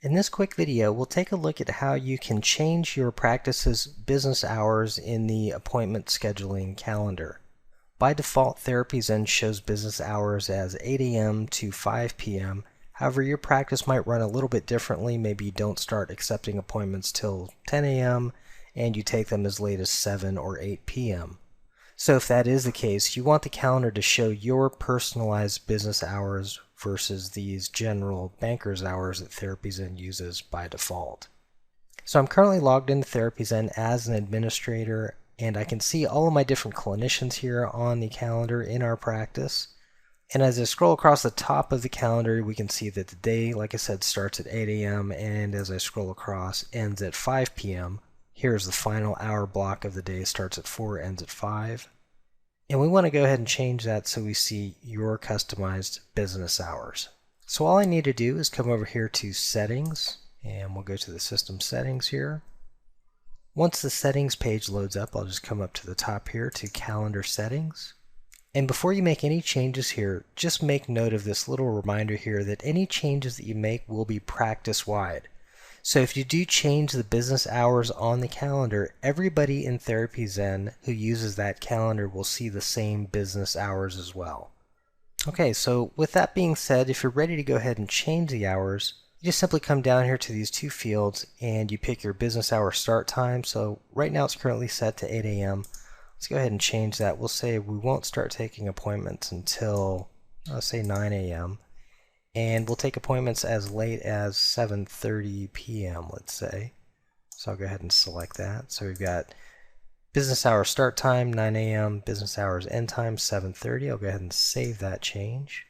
In this quick video, we'll take a look at how you can change your practice's business hours in the appointment scheduling calendar. By default, TherapyZen shows business hours as 8 a.m. to 5 p.m. However, your practice might run a little bit differently. Maybe you don't start accepting appointments till 10 a.m. and you take them as late as 7 or 8 p.m. So if that is the case, you want the calendar to show your personalized business hours versus these general banker's hours that TherapyZen uses by default. So I'm currently logged into TherapyZen as an administrator, and I can see all of my different clinicians here on the calendar in our practice. And as I scroll across the top of the calendar, we can see that the day, like I said, starts at 8 a.m. and as I scroll across, ends at 5 p.m. Here's the final hour block of the day, starts at 4, ends at 5. And we want to go ahead and change that so we see your customized business hours. So all I need to do is come over here to Settings, and we'll go to the System Settings here. Once the Settings page loads up, I'll just come up to the top here to Calendar Settings. And before you make any changes here, just make note of this little reminder here that any changes that you make will be practice-wide. So if you do change the business hours on the calendar, everybody in TherapyZen who uses that calendar will see the same business hours as well. Okay, so with that being said, if you're ready to go ahead and change the hours, you just simply come down here to these two fields and you pick your business hour start time. So right now it's currently set to 8 a.m. Let's go ahead and change that. We'll say we won't start taking appointments until, let's say 9 a.m. And we'll take appointments as late as 7:30 p.m., let's say. So I'll go ahead and select that. So we've got business hour start time, 9 a.m., business hours end time, 7:30. I'll go ahead and save that change.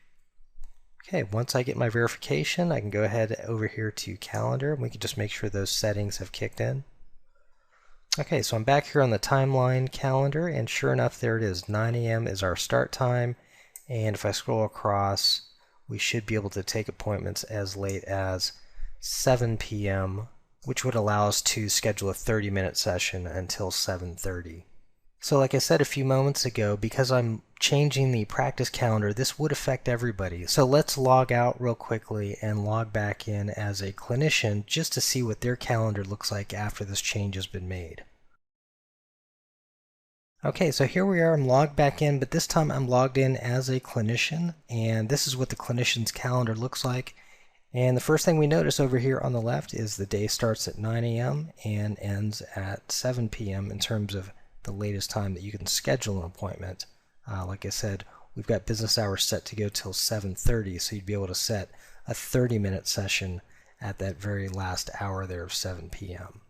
Okay, once I get my verification, I can go ahead over here to calendar, and we can just make sure those settings have kicked in. Okay, so I'm back here on the timeline calendar, and sure enough, there it is. 9 a.m. is our start time, and if I scroll across, we should be able to take appointments as late as 7 p.m., which would allow us to schedule a 30-minute session until 7:30. So like I said a few moments ago, because I'm changing the practice calendar, this would affect everybody. So let's log out real quickly and log back in as a clinician just to see what their calendar looks like after this change has been made. Okay, so here we are, I'm logged back in, but this time I'm logged in as a clinician, and this is what the clinician's calendar looks like. And the first thing we notice over here on the left is the day starts at 9 a.m. and ends at 7 p.m. in terms of the latest time that you can schedule an appointment. Like I said, we've got business hours set to go till 7:30, so you'd be able to set a 30-minute session at that very last hour there of 7 p.m.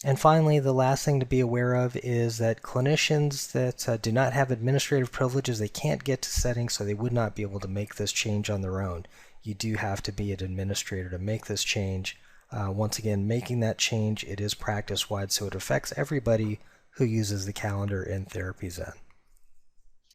And finally, the last thing to be aware of is that clinicians that do not have administrative privileges, they can't get to settings, so they would not be able to make this change on their own. You do have to be an administrator to make this change. Once again, making that change, it is practice-wide, so it affects everybody who uses the calendar in TherapyZen.